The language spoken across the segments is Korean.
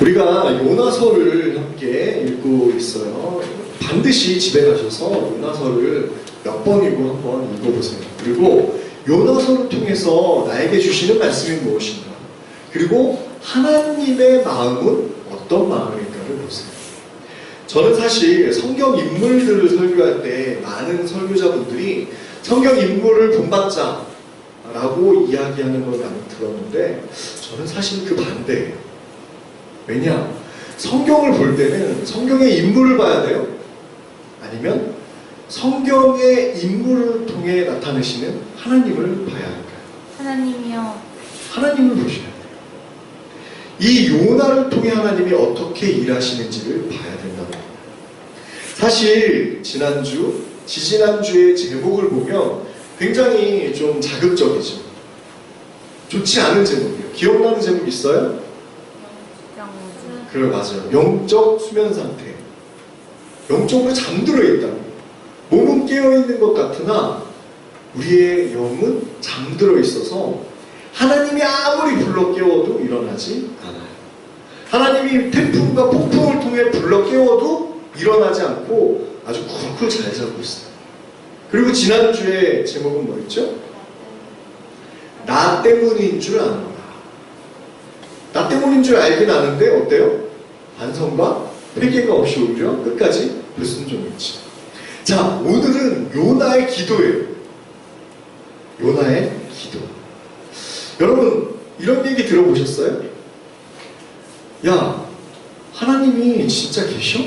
우리가 요나서를 함께 읽고 있어요. 반드시 집에 가셔서 요나서를 몇 번이고 한번 읽어보세요. 그리고 요나서를 통해서 나에게 주시는 말씀이 무엇인가? 그리고 하나님의 마음은 어떤 마음일까를 보세요. 저는 사실 성경 인물들을 설교할 때 많은 설교자분들이 성경 인물을 본받자라고 이야기하는 걸 많이 들었는데 저는 사실 그 반대예요. 왜냐? 성경을 볼 때는 성경의 인물을 봐야 돼요? 아니면 성경의 인물을 통해 나타내시는 하나님을 봐야 할까요? 하나님이요. 하나님을 보셔야 돼요. 이 요나를 통해 하나님이 어떻게 일하시는지를 봐야 된다고 합니다. 사실 지난주, 지지난주의 제목을 보면 굉장히 좀 자극적이죠. 좋지 않은 제목이에요. 기억나는 제목 있어요? 그래, 맞아요. 영적 수면 상태. 영적으로 잠들어 있다고. 몸은 깨어있는 것 같으나 우리의 영은 잠들어 있어서 하나님이 아무리 불러 깨워도 일어나지 않아요. 하나님이 태풍과 폭풍을 통해 불러 깨워도 일어나지 않고 아주 쿨쿨 잘 자고 있어요. 그리고 지난주에 제목은 뭐였죠? 나 때문인 줄 아노라. 나 때문인 줄 알긴 아는데 어때요? 반성과 회개가 없이 오히려 끝까지 불순종했지. 자, 오늘은 요나의 기도예요. 요나의 기도. 여러분, 이런 얘기 들어보셨어요? 야, 하나님이 진짜 계셔?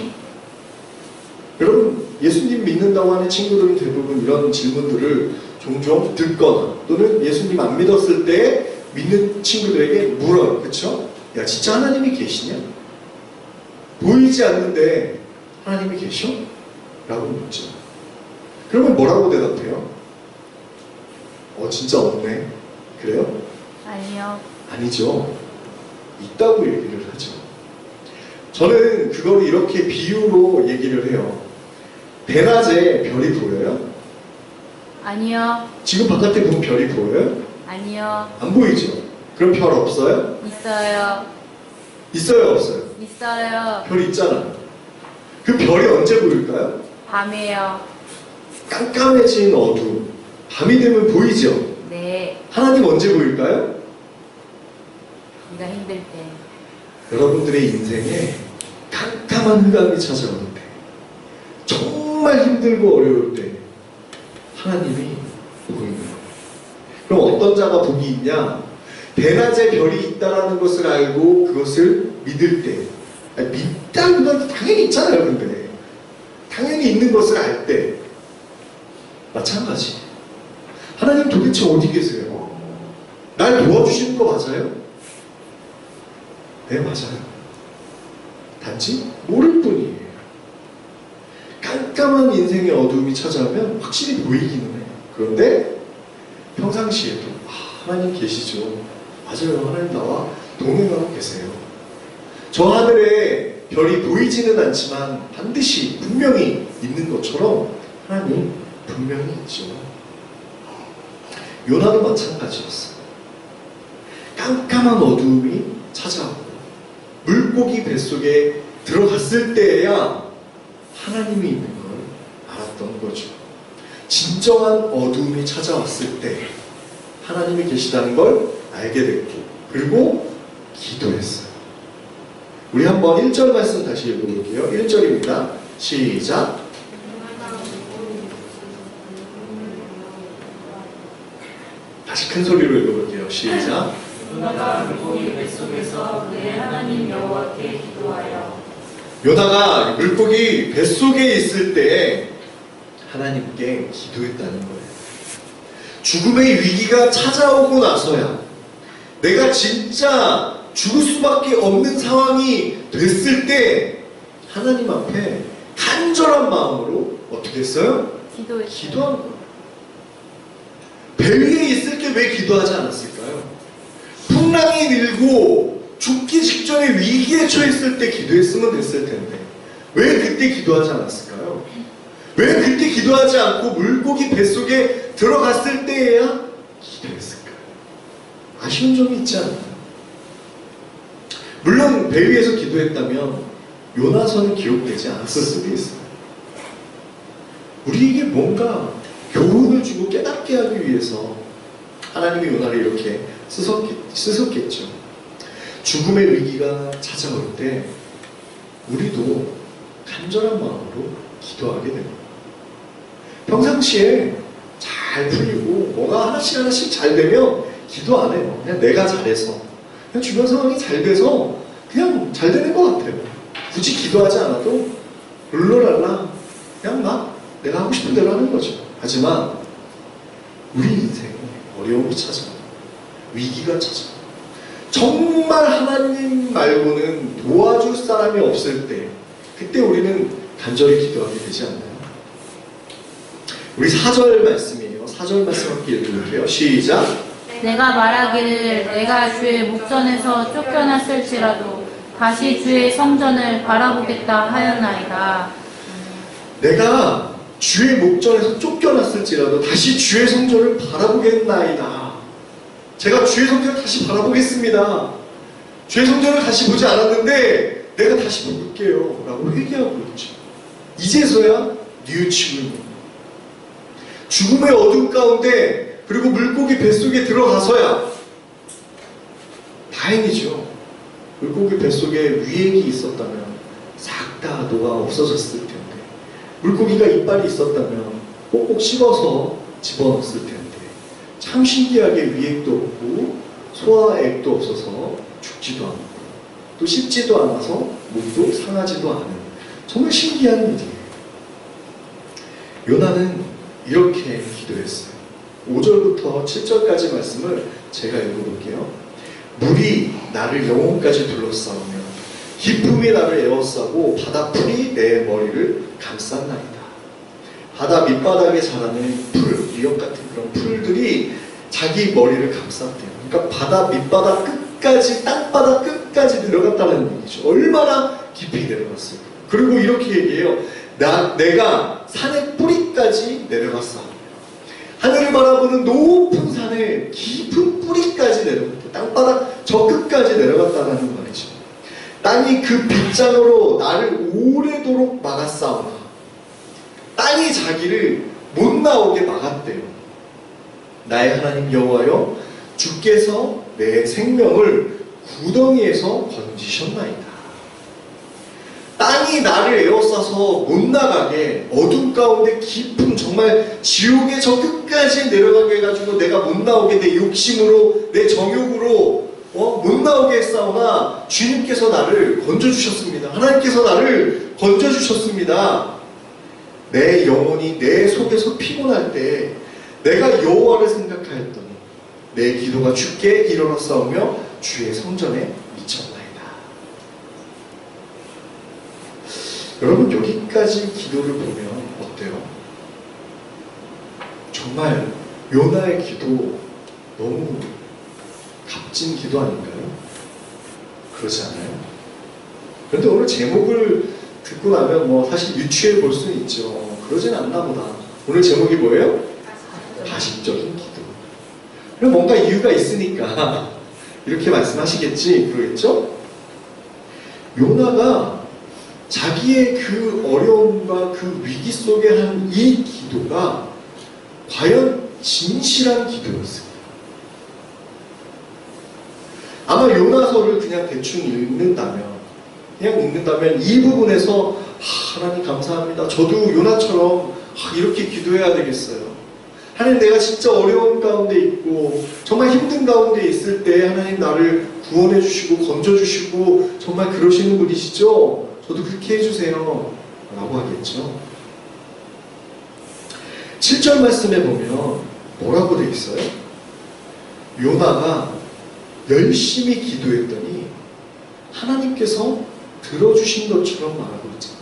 여러분, 예수님 믿는다고 하는 친구들은 대부분 이런 질문들을 종종 듣거나 또는 예수님 안 믿었을 때 믿는 친구들에게 물어요. 그쵸? 야, 진짜 하나님이 계시냐? 보이지 않는데 하나님이 계셔? 라고 묻죠. 그러면 뭐라고 대답해요? 진짜 없네. 그래요? 아니요. 아니죠. 있다고 얘기를 하죠. 저는 그걸 이렇게 비유로 얘기를 해요. 대낮에 별이 보여요? 아니요. 지금 바깥에 보면 별이 보여요? 아니요. 안 보이죠? 그럼 별 없어요? 있어요. 있어요, 없어요? 있어요. 별이 있잖아요. 그 별이 언제 보일까요? 밤에요. 깜깜해진 어둠. 밤이 되면 보이죠? 네. 하나님 언제 보일까요? 네가 힘들 때. 여러분들의 인생에 깜깜한 흑암이 찾아오는 때, 정말 힘들고 어려울 때 하나님이 보이는 거예요. 그럼 어떤 자가 복이 있냐? 대낮에 별이 있다라는 것을 알고 그것을 믿을 때, 믿다는 건 당연히 있잖아요. 근데 당연히 있는 것을 알 때 마찬가지. 하나님 도대체 어디 계세요? 날 도와주시는 거 맞아요? 네, 맞아요. 단지 모를 뿐이에요. 깜깜한 인생의 어둠이 찾아오면 확실히 보이기는 해요. 그런데 평상시에도 하나님 계시죠. 맞아요. 하나님 나와 동행하고 계세요. 저 하늘에 별이 보이지는 않지만 반드시 분명히 있는 것처럼 하나님 분명히 있죠. 요나도 마찬가지였어요. 깜깜한 어둠이 찾아오고 물고기 뱃속에 들어갔을 때에야 하나님이 있는 걸 알았던 거죠. 진정한 어둠이 찾아왔을 때 하나님이 계시다는 걸 알게 됐고, 그리고 기도했어요. 우리 한번 1절 말씀 다시 읽어볼게요. 1절입니다. 시작. 다시 큰 소리로 읽어볼게요. 시작. 요나가 물고기 뱃속에서 그의 하나님 여호와께 기도하여. 요나가 물고기 뱃속에 있을 때 하나님께 기도했다는 거예요. 죽음의 위기가 찾아오고 나서야, 내가 진짜 죽을 수밖에 없는 상황이 됐을 때 하나님 앞에 간절한 마음으로 어떻게 했어요? 기도했어요. 기도한 거예요. 배 위에 있을 때 왜 기도하지 않았을까요? 풍랑이 일고 죽기 직전에 위기에 처했을 때 기도했으면 됐을 텐데 왜 그때 기도하지 않았을까요? 왜 그때 기도하지 않고 물고기 뱃속에 들어갔을 때에야 기도했을까요? 아쉬운 점이 있지 않나요? 물론 배 위에서 기도했다면 요나서는 기록되지 않았을 수도 있어요. 우리에게 뭔가 교훈을 주고 깨닫게 하기 위해서 하나님이 요나를 이렇게 쓰셨겠죠. 죽음의 위기가 찾아올 때 우리도 간절한 마음으로 기도하게 됩니다. 평상시에 잘 풀리고 뭐가 하나씩 하나씩 잘 되면 기도 안 해요. 그냥 내가 잘해서, 그냥 주변 상황이 잘 돼서 그냥 잘 되는 것 같아요. 굳이 기도하지 않아도 룰루랄라 그냥 막 내가 하고 싶은 대로 하는 거죠. 하지만 우리 인생에 어려움이 찾아와요. 위기가 찾아와요. 정말 하나님 말고는 도와줄 사람이 없을 때, 그때 우리는 간절히 기도하게 되지 않나요? 우리 4절 말씀이에요. 4절 말씀 함께 읽어볼게요. 시작. 내가 말하기를 내가 주의 목전에서 쫓겨났을지라도 다시 주의 성전을 바라보겠다 하였나이다. 내가 주의 목전에서 쫓겨났을지라도 다시 주의 성전을 바라보겠나이다. 제가 주의 성전을 다시 바라보겠습니다. 주의 성전을 다시 보지 않았는데 내가 다시 볼게요 라고 회개하고 있죠. 이제서야 뉘우치고 있는 거예요. 죽음의 어둠 가운데 그리고 물고기 뱃속에 들어가서야 다행이죠. 물고기 뱃속에 위액이 있었다면 싹 다 녹아 없어졌을 텐데, 물고기가 이빨이 있었다면 꼭꼭 씹어서 집어넣었을 텐데, 참 신기하게 위액도 없고 소화액도 없어서 죽지도 않고 또 씹지도 않아서 목도 상하지도 않은 정말 신기한 일이에요. 요나는 이렇게 기도했어요. 5절부터 7절까지 말씀을 제가 읽어볼게요. 물이 나를 영혼까지 둘러싸우며 기품이 나를 에워싸고 바다풀이 내 머리를 감쌌나이다. 바다 밑바닥에 자라는 풀, 미역 같은 그런 풀들이 자기 머리를 감쌌대요. 그러니까 바다 밑바닥 끝까지, 땅바닥 끝까지 내려갔다는 얘기죠. 얼마나 깊이 내려갔을까. 그리고 이렇게 얘기해요. 내가 산의 뿌리까지 내려갔어. 하늘을 바라보는 높은 산의 깊은 뿌리까지 내려갔대. 땅바닥 저 끝까지 내려갔다는 말이죠. 땅이 그 빗장으로 나를 오래도록 막았사오나 땅이 자기를 못 나오게 막았대요. 나의 하나님 여호와여, 주께서 내 생명을 구덩이에서 건지셨나이다. 땅이 나를 에워싸서 못 나가게, 어둠 가운데 깊은 정말 지옥의 저 끝까지 내려가게 해가지고 내가 못 나오게 내 욕심으로, 내 정욕으로 못 나오게 했사오나 주님께서 나를 건져주셨습니다. 하나님께서 나를 건져주셨습니다. 내 영혼이 내 속에서 피곤할 때 내가 여호와를 생각하였더니 내 기도가 주께 이르렀사오며 주의 성전에 미쳤나이다. 여러분, 여기까지 기도를 보면 어때요? 정말 요나의 기도 너무 값진 기도 아닌가요? 그렇지 않아요? 그런데 오늘 제목을 듣고 나면 뭐 사실 유추해 볼 수는 있죠. 그러진 않나 보다. 오늘 제목이 뭐예요? 가식적인 기도. 그럼 뭔가 이유가 있으니까 이렇게 말씀하시겠지, 그러겠죠? 요나가 자기의 그 어려움과 그 위기 속에 한 이 기도가 과연 진실한 기도였습니다. 아마 요나서를 그냥 대충 읽는다면 이 부분에서 하나님 감사합니다. 저도 요나처럼 이렇게 기도해야 되겠어요. 하나님, 내가 진짜 어려운 가운데 있고 정말 힘든 가운데 있을 때 하나님 나를 구원해 주시고 건져 주시고 정말 그러시는 분이시죠? 저도 그렇게 해주세요 라고 하겠죠. 7절 말씀에 보면 뭐라고 되어 있어요? 요나가 열심히 기도했더니 하나님께서 들어주신 것처럼 말하고 있잖아요.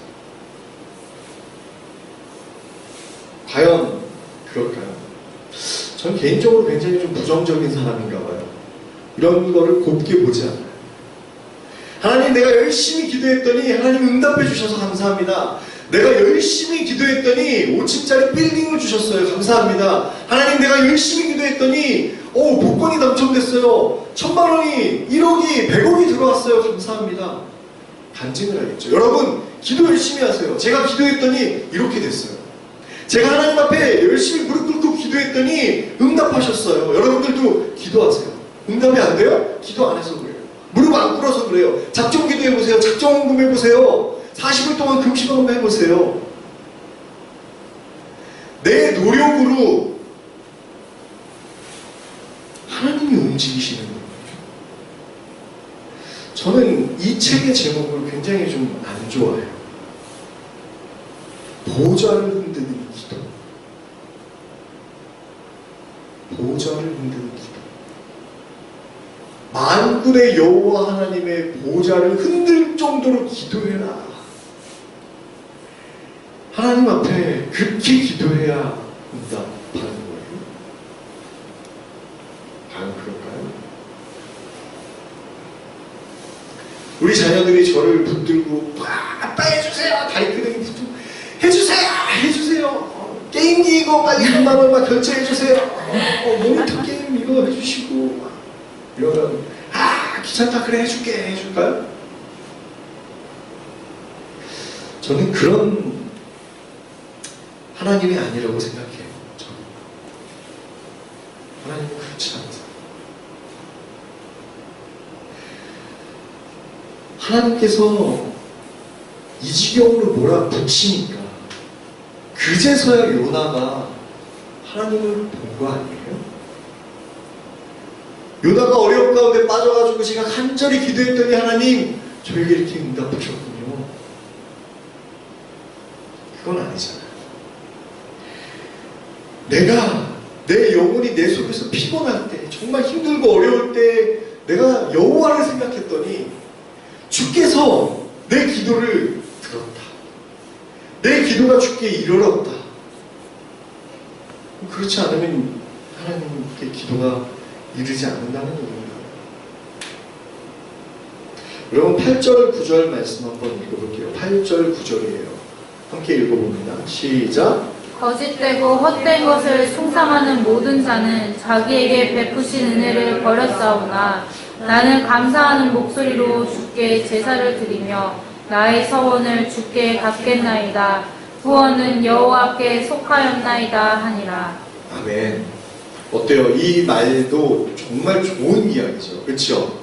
과연 그럴까요? 전 개인적으로 굉장히 좀 부정적인 사람인가 봐요. 이런 거를 곱게 보지 않아요. 하나님, 내가 열심히 기도했더니 하나님 응답해 주셔서 감사합니다. 내가 열심히 기도했더니 5층짜리 빌딩을 주셨어요. 감사합니다. 하나님, 내가 열심히 기도했더니 복권이 당첨됐어요. 1000만 원이, 1억이, 100억이 들어왔어요. 감사합니다. 간증을 하겠죠. 여러분, 기도 열심히 하세요. 제가 기도했더니 이렇게 됐어요. 제가 하나님 앞에 열심히 무릎 꿇고 기도했더니 응답하셨어요. 여러분들도 기도하세요. 응답이 안 돼요? 기도 안 해서 그래요. 무릎 안 꿇어서 그래요. 작정 기도해보세요. 작정 헌금 해보세요. 40일 동안 금식 헌금 해보세요. 내 노력으로 하나님이 움직이시는 거예요. 저는 이 책의 제목을 굉장히 좀 안 좋아해요. 보좌를 흔드는 기도. 보좌를 흔드는 기도. 만군의 여호와 하나님의 보좌를 흔들 정도로 기도해라. 하나님 앞에 그렇게 기도해야 응답하는 거예요. 과연 그럴까요? 우리 자녀들이 저를 붙들고 아빠 해주세요. 다리끄댕이 붙들고 해주세요. 게임기 이거 빨리 3만 원만 결제해주세요. 모니터 게임 이거 해주시고 이러면 귀찮다 그래 해줄까요? 저는 그런 하나님이 아니라고 생각해요. 저는 하나님은 그렇지 않아요. 하나님께서 이 지경으로 몰아붙이니까 그제서야 요나가 하나님을 본 거 아니에요? 요나가 어려움 가운데 빠져가지고 제가 간절히 기도했더니 하나님 저에게 이렇게 응답하셨군요. 그건 아니잖아요. 내가 내 영혼이 내 속에서 피곤할 때, 정말 힘들고 어려울 때 내가 여호와를 생각했더니 주께서 내 기도를 들었다. 내 기도가 주께 이르렀다. 그렇지 않으면 하나님께 기도가 이르지 않는다는 얘기입니다. 여러분 8절 9절 말씀 한번 읽어볼게요. 8절 9절이에요. 함께 읽어봅니다. 시작. 거짓되고 헛된 것을 숭상하는 모든 자는 자기에게 베푸신 은혜를 버렸사오나 나는 감사하는 목소리로 주께 제사를 드리며 나의 서원을 주께 갚겠나이다. 구원은 여호와께 속하였나이다 하니라. 아멘. 어때요? 이 말도 정말 좋은 이야기죠. 그렇죠?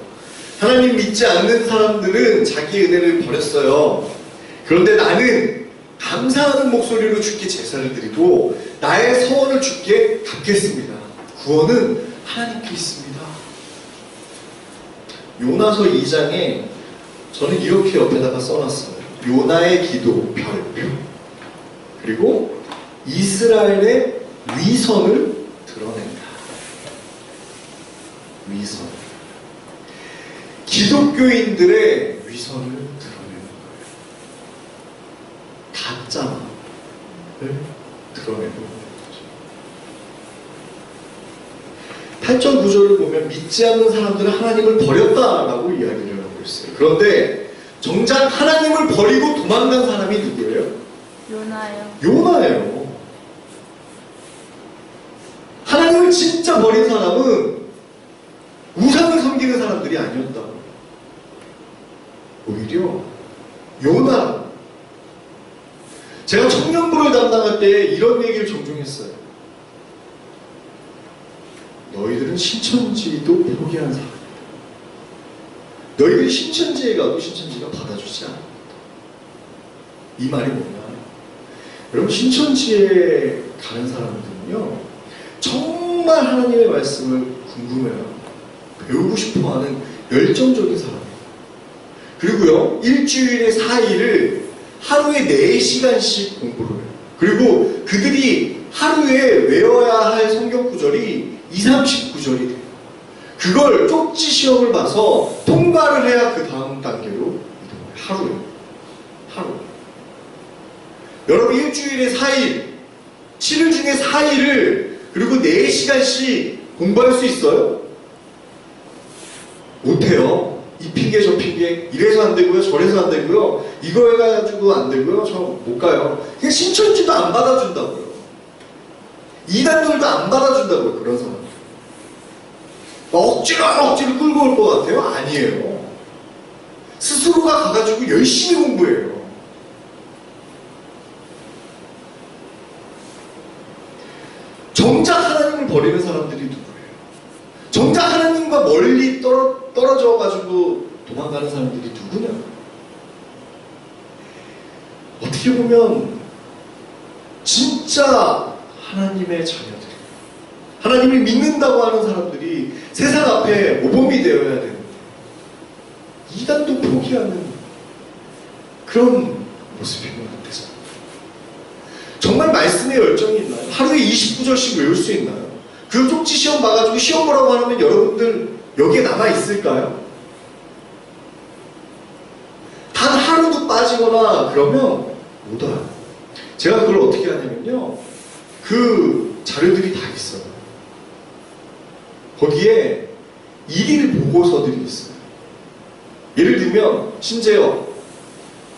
하나님 믿지 않는 사람들은 자기의 은혜를 버렸어요. 그런데 나는 감사하는 목소리로 주께 제사를 드리고 나의 서원을 주께 갚겠습니다. 구원은 하나님께 있습니다. 요나서 2장에 저는 이렇게 옆에다가 써놨어요. 요나의 기도 별표. 그리고 이스라엘의 위선을 드러낸다. 위선. 기독교인들의 위선을 드러내는 거예요. 가짜를 드러내는 거죠. 8절 9절을 보면 믿지 않는 사람들은 하나님을 버렸다라고 이야기를 하고 있어요. 그런데 정작 하나님을 버리고 도망간 사람이 누구예요? 요나예요. 하나님을 진짜 버린 사람은 우상을 섬기는 사람들이 아니었다고. 오히려 요나. 제가 청년부를 담당할 때 이런 얘기를 종종 했어요. 너희들은 신천지도 포기한 사람이다. 너희들이 신천지에 가도 신천지가 받아주지 않는다. 이 말이 뭐냐? 여러분 신천지에 가는 사람들은요 정말 하나님의 말씀을 궁금해요. 배우고 싶어하는 열정적인 사람이에요. 그리고요 일주일에 4일을 하루에 4시간씩 공부를 해요. 그리고 그들이 하루에 외워야 할 성경 구절이 30구절이 돼요. 그걸 쪽지 시험을 봐서 통과를 해야 그 다음 단계로 이동해요. 하루. 여러분 일주일에 4일, 7일 중에 4일을 그리고 4시간씩 공부할 수 있어요? 못해요. 이 핑계 저 핑계 이래서 안 되고요 저래서 안 되고요 이거 해가지고 안 되고요 저 못 가요. 그냥 신천지도 안 받아준다고요. 이단들도 안 받아준다고요. 그런 사람들. 억지로 끌고 올 것 같아요? 아니에요. 스스로가 가가지고 열심히 공부해요. 정작 하나님을 버리는 사람들이 누구예요? 정작 하나님과 멀리 떨어져가지고 도망가는 사람들이 누구냐? 어떻게 보면 진짜 하나님의 자녀들, 하나님을 믿는다고 하는 사람들이 세상 앞에 모범이 되어야 되는데 이단도 포기하는 그런 모습인 것 같아서, 정말 말씀에 열정이 있나요? 하루에 29절씩 외울 수 있나요? 그 쪽지 시험 봐가지고 시험 보라고 하면 여러분들 여기에 남아있을까요? 단 하루도 빠지거나 그러면 못 와요. 제가 그걸 어떻게 하냐면요, 그 자료들이 다 있어요. 거기에 일일 보고서들이 있어요. 예를 들면 신재영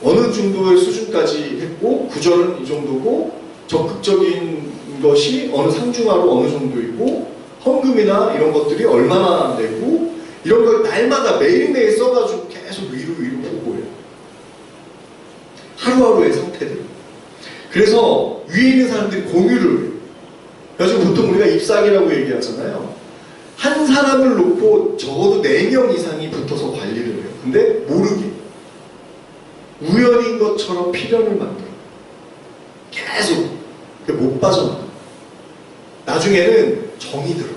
어느 정도의 수준까지 했고, 구절은 이 정도고, 적극적인 것이 어느 상중하로 어느 정도이고, 헌금이나 이런 것들이 얼마나 되고, 이런 걸 날마다 매일매일 써가지고 계속 위로 보고해요. 하루하루의 상태들. 그래서 위에 있는 사람들이 공유를 해요. 그래서 보통 우리가 잎사귀라고 얘기하잖아요. 한 사람을 놓고 적어도 4명 이상이 붙어서 관리를 해요. 근데 모르게 우연인 것처럼 필연을 만들어. 계속 못 빠져나가. 나중에는 정이 들어.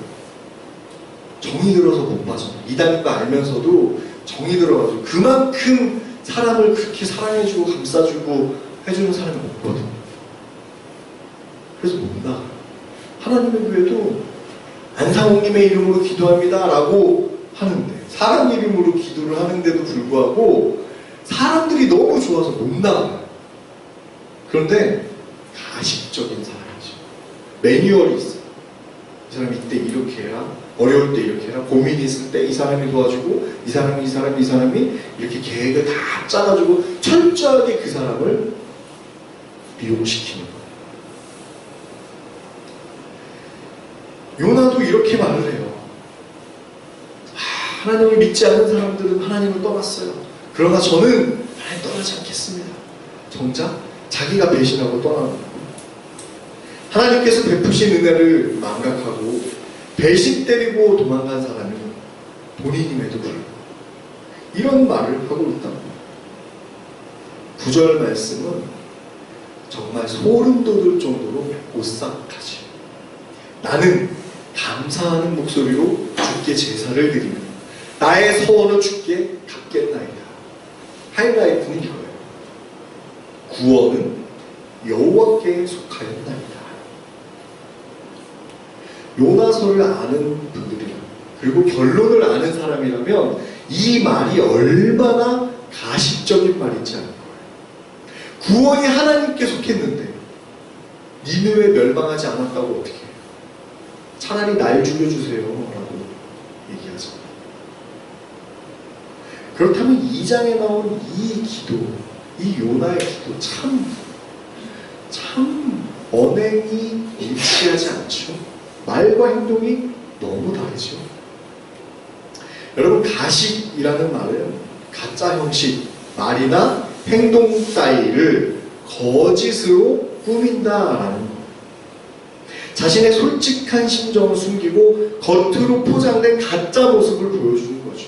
정이 들어서 못 빠져나. 이단인 거 알면서도 정이 들어가지고 그만큼 사람을 그렇게 사랑해주고 감싸주고 해주는 사람이 없거든. 그래서 못 나가. 하나님의 교회도 안상홍님의 이름으로 기도합니다 라고 하는데, 사람 이름으로 기도를 하는데도 불구하고 사람들이 너무 좋아서 못 나가요. 그런데 가식적인 사람이죠. 매뉴얼이 있어요. 이 사람이 이때 이렇게 해라, 어려울 때 이렇게 해라, 고민이 있을 때 이 사람이 도와주고, 이 사람이 이렇게 계획을 다 짜가지고 철저하게 그 사람을 미용시키는 거예요. 요나도 이렇게 말을 해요. 하나님을 믿지 않는 사람들은 하나님을 떠났어요. 그러나 저는 하나님 떠나지 않겠습니다. 정작 자기가 배신하고 떠나는 거예요. 하나님께서 베푸신 은혜를 망각하고 배신 때리고 도망간 사람이 본인임에도 불구하고 이런 말을 하고 있다. 9절 말씀은 정말 소름 돋을 정도로 오싹하지. 나는 감사하는 목소리로 주께 제사를 드리며 나의 서원을 주께 갚겠나이다. 하이라이트는 이거예요. 구원은 여호와께 속하였나이다. 요나서를 아는 분들이라, 그리고 결론을 아는 사람이라면 이 말이 얼마나 가식적인 말인지 아는 거예요. 구원이 하나님께 속했는데 니느웨 멸망하지 않았다고 어떻게 해요? 차라리 날 죽여주세요 라고 얘기하죠. 그렇다면 2장에 나온 이 기도, 이 요나의 기도 참 언행이 일치하지 않죠. 말과 행동이 너무 다르죠. 여러분, 가식이라는 말은 가짜 형식, 말이나 행동 따위를 거짓으로 꾸민다라는 것. 자신의 솔직한 심정을 숨기고 겉으로 포장된 가짜 모습을 보여주는 거죠.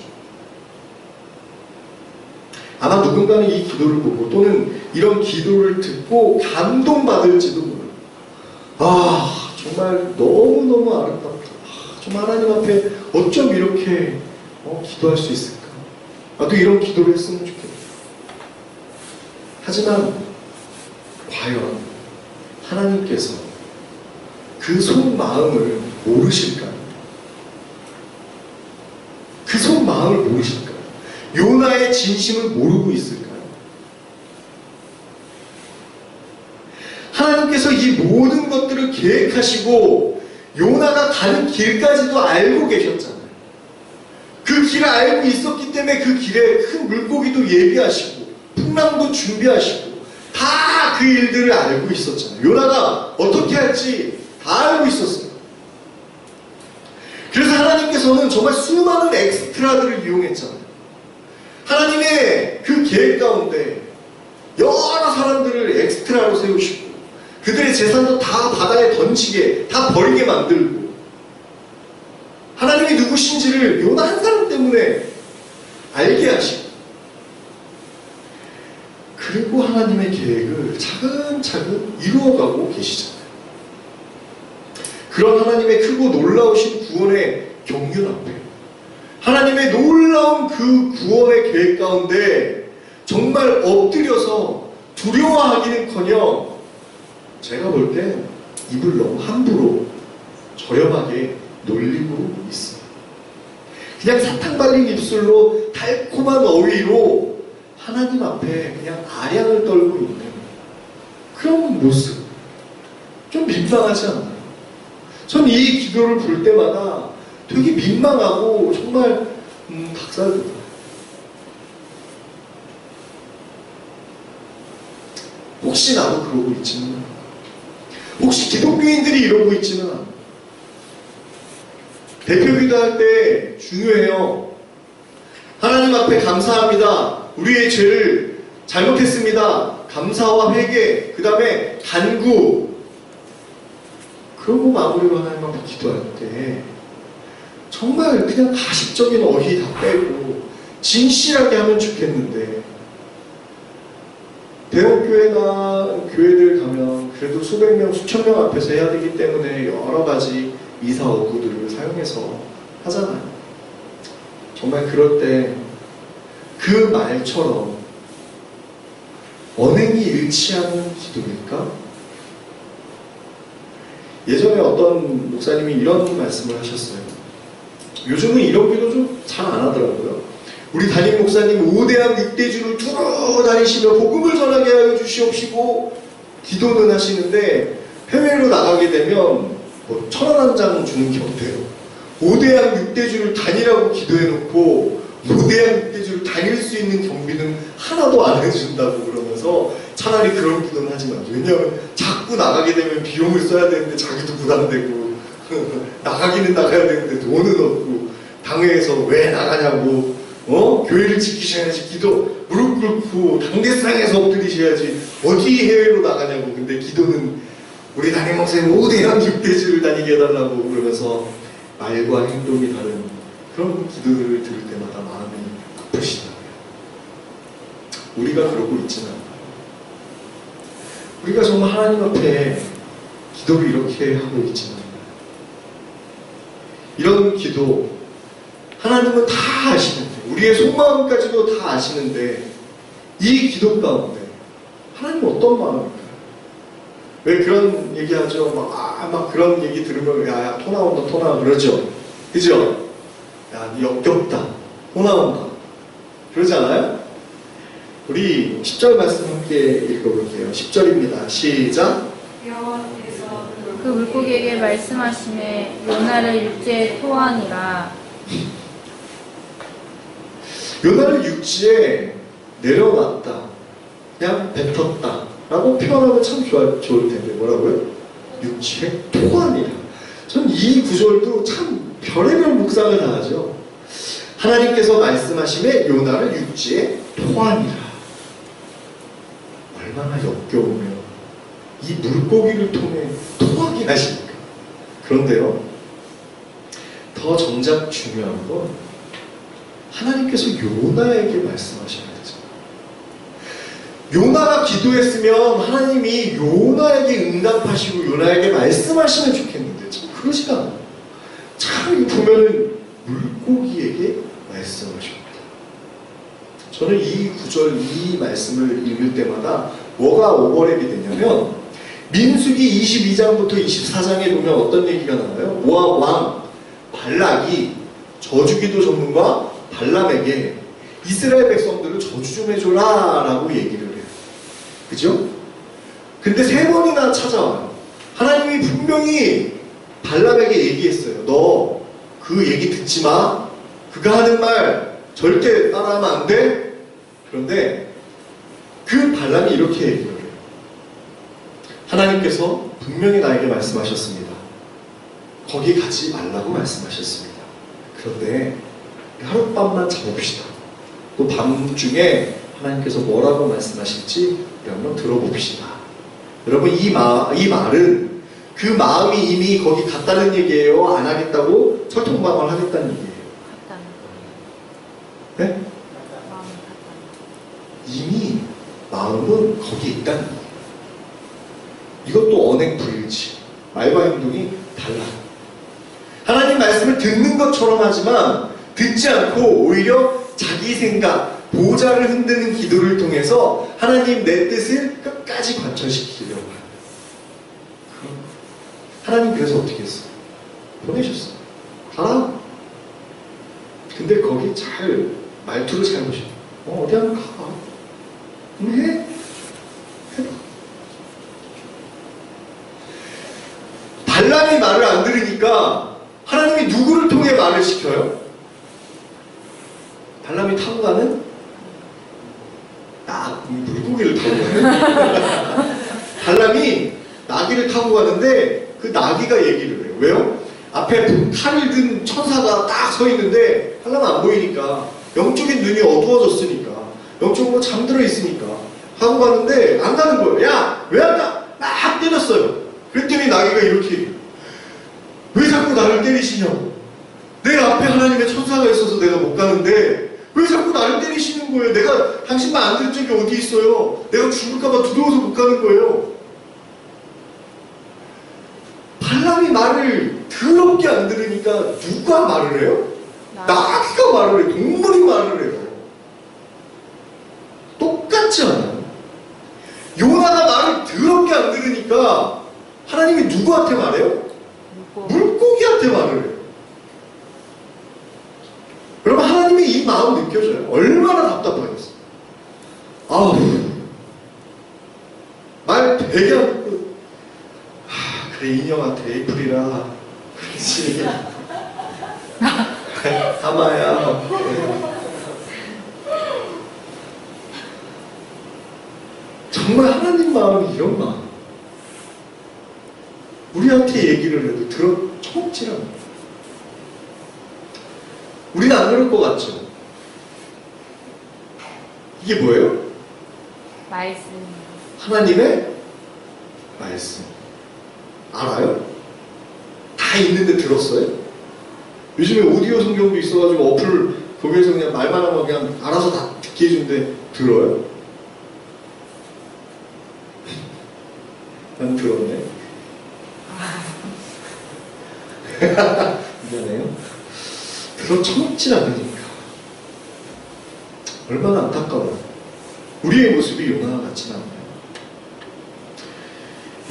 아마 누군가는 이 기도를 보고 또는 이런 기도를 듣고 감동받을지도 몰라요. 아, 정말 너무너무 아름답다. 정말 하나님 앞에 어쩜 이렇게 기도할 수 있을까? 나도 이런 기도를 했으면 좋겠다. 하지만 과연 하나님께서 그 속마음을 모르실까요? 그 속마음을 모르실까요? 요나의 진심을 모르고 있을까요? 하나님께서 이 모든 것들을 계획하시고 요나가 가는 길까지도 알고 계셨잖아요. 그 길을 알고 있었기 때문에 그 길에 큰 물고기도 예비하시고 풍랑도 준비하시고 다 그 일들을 알고 있었잖아요. 요나가 어떻게 할지 다 알고 있었어요. 그래서 하나님께서 하나님께서는 정말 수많은 엑스트라들을 이용했잖아요. 하나님의 그 계획 가운데 여러 사람들을 엑스트라로 세우시고 그들의 재산도 다 바다에 던지게, 다 버리게 만들고 하나님이 누구신지를 요나 한 사람 때문에 알게 하시고 그리고 하나님의 계획을 차근차근 이루어가고 계시잖아요. 그런 하나님의 크고 놀라우신 구원의 경륜 앞에 하나님의 놀라운 그 구원의 계획 가운데 정말 엎드려서 두려워하기는커녕 제가 볼 때 입을 너무 함부로 저렴하게 놀리고 있습니다. 그냥 사탕 발린 입술로 달콤한 어휘로 하나님 앞에 그냥 아량을 떨고 있는 그런 모습 좀 민망하지 않나요? 전 이 기도를 볼 때마다 되게 민망하고 정말 닭살 돋아요. 혹시 나도 그러고 있지는 않아요. 혹시 기독교인들이 이러고 있지는 않아요. 대표기도 할 때 중요해요. 하나님 앞에 감사합니다. 우리의 죄를 잘못했습니다. 감사와 회개, 그 다음에 간구. 그러고 마무리로 하나님 앞에 기도할 때 정말 그냥 가식적인 어휘 다 빼고 진실하게 하면 좋겠는데 대형교회나 교회들 가면 그래도 수백 명, 수천 명 앞에서 해야 되기 때문에 여러 가지 이사 어구들을 사용해서 하잖아요. 정말 그럴 때 그 말처럼 언행이 일치하는 기도일까? 예전에 어떤 목사님이 이런 말씀을 하셨어요. 요즘은 이런 기도 좀 잘 안 하더라고요. 우리 담임 목사님 5대학 6대주를 두루 다니시며 복음을 전하게 하여 주시옵시고 기도는 하시는데 해외로 나가게 되면 뭐 1,000원 1장 주는 게 어때요? 5대학 6대주를 다니라고 기도해놓고 5대학 6대주를 다닐 수 있는 경비는 하나도 안 해준다고 그러면서 차라리 그런 기도는 하지 마죠. 왜냐하면 자꾸 나가게 되면 비용을 써야 되는데 자기도 부담되고 나가기는 나가야 되는데 돈은 없고 당회에서 왜 나가냐고 교회를 지키셔야지 기도 무릎 꿇고 당대상에서 엎드리셔야지 어디 해외로 나가냐고. 근데 기도는 우리 담임 목사님 5대학 6대주를 다니게 해달라고 그러면서 말과 행동이 다른 그런 기도들을 들을 때마다 마음이 아프시다고요. 우리가 그러고 있지는 않아요. 우리가 정말 하나님 앞에 기도를 이렇게 하고 있지는 않아요. 이런 기도 하나님은 다 아시는데 우리의 속마음까지도 다 아시는데 이 기도 가운데 하나님 어떤 마음일까요? 왜 그런 얘기하죠? 막 그런 얘기 들으면 야 토 나온다 토 나와 그러죠? 그죠? 야 니 역겹다 토 나온다 그러지 않아요? 우리 10절 말씀 함께 읽어볼게요. 10절입니다. 시작. 여호와께서 그 물고기에게 말씀하시매 요나를 육지에 토하니라. 요나를 육지에 내려놨다. 그냥 뱉었다. 라고 표현하면 참 좋을 텐데 뭐라고요? 육지에 토하니라. 전 이 구절도 참 별의별 묵상을 다 하죠. 하나님께서 말씀하심에 요나를 육지에 토하니라. 얼마나 역겨우며 이 물고기를 통해 토하긴 하십니까? 그런데요, 더 정작 중요한 건 하나님께서 요나에게 말씀하셔야 되죠. 요나가 기도했으면 하나님이 요나에게 응답하시고 요나에게 말씀하시면 좋겠는데 참 그러지가 않아요. 참 보면은 물고기에게 말씀하십니다. 저는 이 구절, 이 말씀을 읽을 때마다 뭐가 오버랩이 되냐면 민수기 22장부터 24장에 보면 어떤 얘기가 나와요? 모압 왕 발락이 저주기도 전문가 발람에게 이스라엘 백성들을 저주 좀 해줘라 라고 얘기를 해요. 그죠? 근데 3번이나 찾아와요. 하나님이 분명히 발람에게 얘기했어요. 너 그 얘기 듣지 마. 그가 하는 말 절대 따라하면 안 돼. 그런데 그 발람이 이렇게 얘기를 해요. 하나님께서 분명히 나에게 말씀하셨습니다. 거기 가지 말라고 말씀하셨습니다. 그런데 하룻밤만 자봅시다. 또 밤중에 하나님께서 뭐라고 말씀하실지 우리 한번 들어봅시다. 여러분 이 말은 그 마음이 이미 거기 갔다는 얘기예요? 안 하겠다고 설통방을 하겠다는 얘기예요? 갔다는 네? 마음이 갔다는 이미 마음은 거기 있다는 거예요. 이것도 언행불일치. 말과 행동이 달라요. 하나님 말씀을 듣는 것처럼 하지만 듣지 않고 오히려 자기 생각, 보좌를 흔드는 기도를 통해서 하나님 내 뜻을 끝까지 관철시키려고 해요. 하나님 그래서 어떻게 했어요? 보내셨어요. 가라. 근데 거기 잘 말투를 잘 보셔. 어디 한번 가. 해. 해봐. 발람이 말을 안 들으니까 하나님이 누구를 통해 말을 시켜요? 발람이 타고 가는 물고기를 타고 가요. 발람이 나귀를 타고 가는데 그 나귀가 얘기를 해요. 왜요? 앞에 칼을 든 천사가 딱 서 있는데 발람은 안 보이니까 영적인 눈이 어두워졌으니까 영적으로 잠들어 있으니까 하고 가는데 안 가는 거예요. 야! 왜 안 가? 막 때렸어요. 그랬더니 나귀가 이렇게 얘기해요. 왜 자꾸 나를 때리시냐고. 내 앞에 하나님의 천사가 있어서 내가 못 가는데 왜 자꾸 나를 때리시는 거예요? 내가 당신만 안 들 적이 어디 있어요? 내가 죽을까봐 두려워서 못 가는 거예요. 발람이 말을 더럽게 안 들으니까 누가 말을 해요? 나귀가 말을 해요. 동물이 말을 해요. 똑같지 않아요? 요나가 말을 더럽게 안 들으니까 하나님이 누구한테 말해요? 물고기한테 말을 해요. 여러분 하나님의 이 마음 느껴져요? 얼마나 답답하겠어요. 아우 말 되게 안 듣고 그래 인형한테 에이프리라 그렇지 아마야 정말 하나님 마음이 이런 마음. 우리한테 얘기를 해도 처먹질 않아요. 우리는 안 그럴 것 같죠? 이게 뭐예요? 말씀. 하나님의 말씀. 알아요? 다 있는데 들었어요? 요즘에 오디오 성경도 있어가지고 어플 거기에서 그냥 말만 하면 그냥 알아서 다 듣게 해주는데 들어요? 난 들었네. 미안해요. 처먹질 않으니까. 얼마나 안타까워요. 우리의 모습이 요나와 같지는 않아요.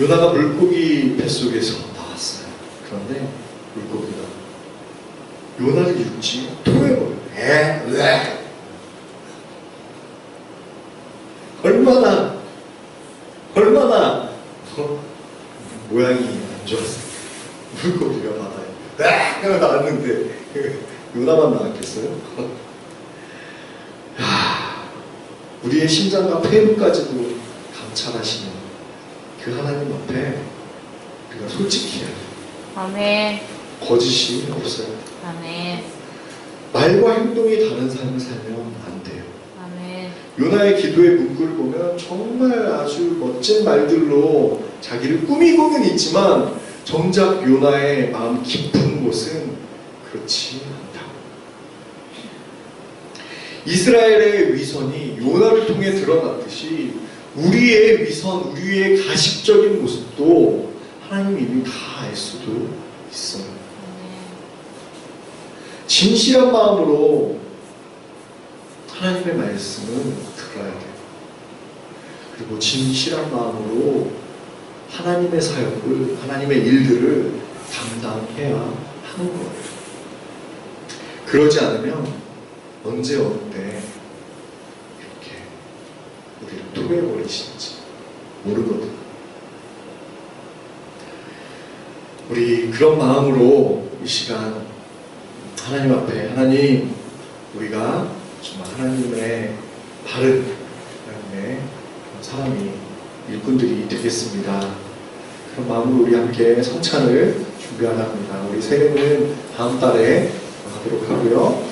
요나가 물고기 뱃속에서 나왔어요. 그런데 물고기가 요나를 육지 토해버려요. 왜? 얼마나 모양이 안 좋았어요. 물고기가 바다에 딱 나왔는데 요나만 나왔겠어요? 우리의 심장과 폐부까지도 감찰하시는 그 하나님 앞에 우리가 솔직히 해야 돼요. 아멘. 거짓이 없어요. 아멘. 말과 행동이 다른 삶을 살면 안 돼요. 아멘. 요나의 기도의 문구를 보면 정말 아주 멋진 말들로 자기를 꾸미고는 있지만 정작 요나의 마음 깊은 곳은 그렇지 않다. 이스라엘의 위선이 요나를 통해 드러났듯이 우리의 위선, 우리의 가식적인 모습도 하나님 이미 다 알 수도 있어요. 진실한 마음으로 하나님의 말씀은 들어야 돼요. 그리고 진실한 마음으로 하나님의 사역을, 하나님의 일들을 감당해야 하는 거예요. 그러지 않으면 언제 어느 때 이렇게 우리를 토해버리시는지 모르거든요. 우리 그런 마음으로 이 시간 하나님 앞에, 하나님, 우리가 정말 하나님의 바른 하나님의 사람이, 일꾼들이 되겠습니다. 그런 마음으로 우리 함께 성찬을 준비하랍니다. 우리 세례는 다음 달에 가도록 하고요.